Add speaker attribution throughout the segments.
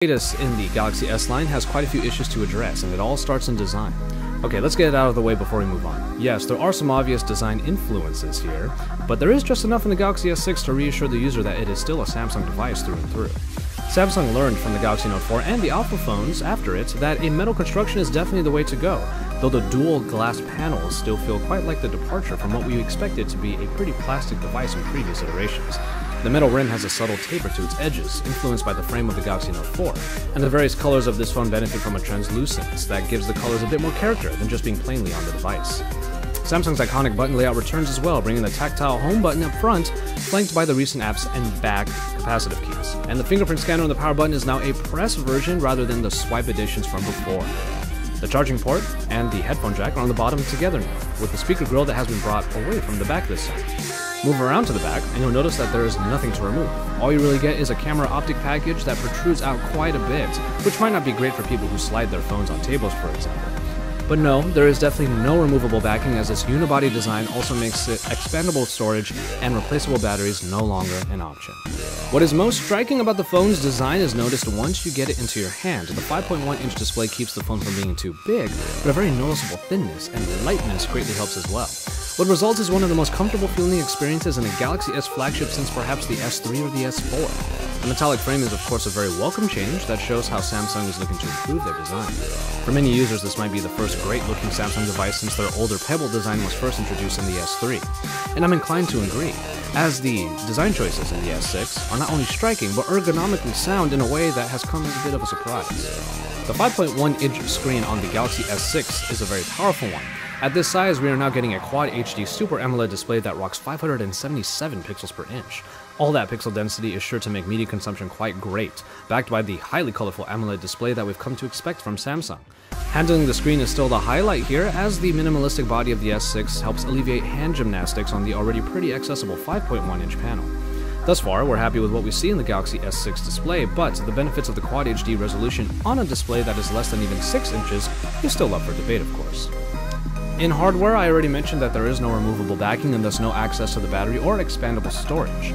Speaker 1: Latest in the Galaxy S line has quite a few issues to address, and it all starts in design. Okay, let's get it out of the way before we move on. Yes, there are some obvious design influences here, but there is just enough in the Galaxy S6 to reassure the user that it is still a Samsung device through and through. Samsung learned from the Galaxy Note 4 and the Alpha phones after it that a metal construction is definitely the way to go, though the dual glass panels still feel quite like the departure from what we expected to be a pretty plastic device in previous iterations. The metal rim has a subtle taper to its edges, influenced by the frame of the Galaxy Note 4, and the various colors of this phone benefit from a translucence that gives the colors a bit more character than just being plainly on the device. Samsung's iconic button layout returns as well, bringing the tactile home button up front, flanked by the recent apps and back capacitive keys. And the fingerprint scanner on the power button is now a press version rather than the swipe editions from before. The charging port and the headphone jack are on the bottom together now, with the speaker grill that has been brought away from the back this time. Move around to the back, and you'll notice that there is nothing to remove. All you really get is a camera optic package that protrudes out quite a bit, which might not be great for people who slide their phones on tables, for example. But no, there is definitely no removable backing, as this unibody design also makes it expandable storage and replaceable batteries no longer an option. What is most striking about the phone's design is noticed once you get it into your hand. The 5.1-inch display keeps the phone from being too big, but a very noticeable thinness and lightness greatly helps as well. What results is one of the most comfortable feeling experiences in a Galaxy S flagship since perhaps the S3 or the S4. The metallic frame is of course a very welcome change that shows how Samsung is looking to improve their design. For many users, this might be the first great looking Samsung device since their older Pebble design was first introduced in the S3. And I'm inclined to agree, as the design choices in the S6 are not only striking but ergonomically sound in a way that has come as a bit of a surprise. The 5.1-inch screen on the Galaxy S6 is a very powerful one. At this size, we are now getting a Quad HD Super AMOLED display that rocks 577 pixels per inch. All that pixel density is sure to make media consumption quite great, backed by the highly colorful AMOLED display that we've come to expect from Samsung. Handling the screen is still the highlight here, as the minimalistic body of the S6 helps alleviate hand gymnastics on the already pretty accessible 5.1-inch panel. Thus far, we're happy with what we see in the Galaxy S6 display, but the benefits of the Quad HD resolution on a display that is less than even 6 inches is still up for debate, of course. In hardware, I already mentioned that there is no removable backing and thus no access to the battery or expandable storage.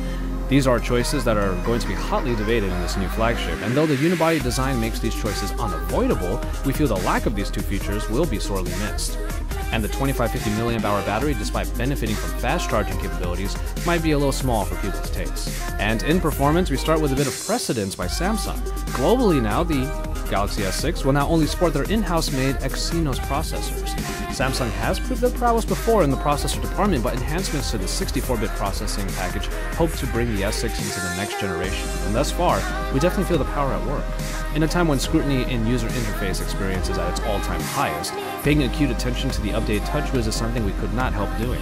Speaker 1: These are choices that are going to be hotly debated in this new flagship, and though the unibody design makes these choices unavoidable, we feel the lack of these two features will be sorely missed. And the 2550 mAh battery, despite benefiting from fast charging capabilities, might be a little small for people's tastes. And in performance, we start with a bit of precedence by Samsung. Globally now, the Galaxy S6 will not only sport their in-house made Exynos processors. Samsung has proved their prowess before in the processor department, but enhancements to the 64-bit processing package hope to bring the S6 into the next generation, and thus far, we definitely feel the power at work. In a time when scrutiny in user interface experience is at its all-time highest, paying acute attention to the updated TouchWiz is something we could not help doing.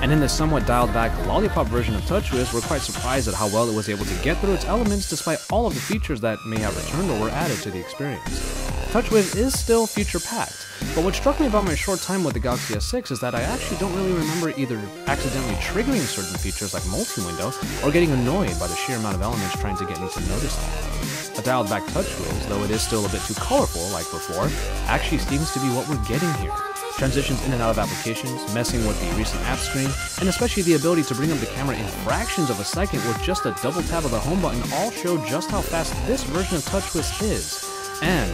Speaker 1: And in this somewhat dialed-back Lollipop version of TouchWiz, we're quite surprised at how well it was able to get through its elements despite all of the features that may have returned or were added to the experience. TouchWiz is still feature-packed, but what struck me about my short time with the Galaxy S6 is that I actually don't really remember either accidentally triggering certain features like multi-window or getting annoyed by the sheer amount of elements trying to get me to notice them. A dialed-back TouchWiz, though it is still a bit too colorful like before, actually seems to be what we're getting here. Transitions in and out of applications, messing with the recent app screen, and especially the ability to bring up the camera in fractions of a second with just a double tap of the home button all show just how fast this version of TouchWiz is. And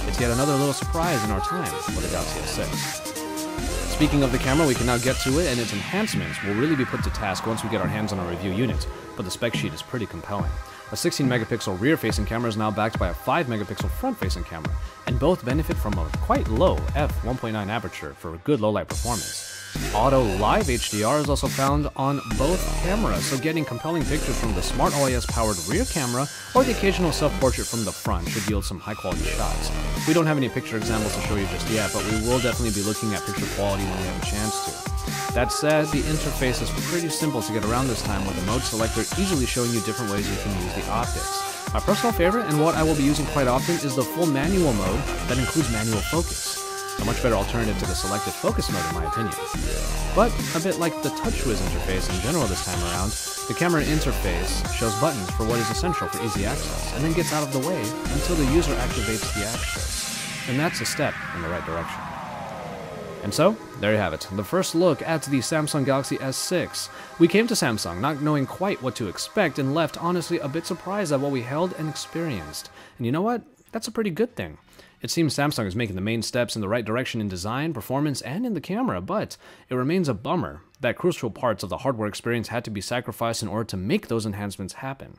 Speaker 1: it's yet another little surprise in our time for the Galaxy S6. Speaking of the camera, we can now get to it, and its enhancements will really be put to task once we get our hands on our review unit, but the spec sheet is pretty compelling. A 16-megapixel rear-facing camera is now backed by a 5-megapixel front-facing camera, and both benefit from a quite low f1.9 aperture for good low-light performance. Auto Live HDR is also found on both cameras, so getting compelling pictures from the Smart OIS-powered rear camera or the occasional self-portrait from the front should yield some high-quality shots. We don't have any picture examples to show you just yet, but we will definitely be looking at picture quality when we have a chance to. That said, the interface is pretty simple to get around this time, with the mode selector easily showing you different ways you can use the optics. My personal favorite, and what I will be using quite often, is the full manual mode that includes manual focus. A much better alternative to the selective focus mode in my opinion. But, a bit like the TouchWiz interface in general this time around, the camera interface shows buttons for what is essential for easy access, and then gets out of the way until the user activates the access. And that's a step in the right direction. And so, there you have it, the first look at the Samsung Galaxy S6. We came to Samsung not knowing quite what to expect and left honestly a bit surprised at what we held and experienced. And you know what? That's a pretty good thing. It seems Samsung is making the main steps in the right direction in design, performance, and in the camera, but it remains a bummer that crucial parts of the hardware experience had to be sacrificed in order to make those enhancements happen.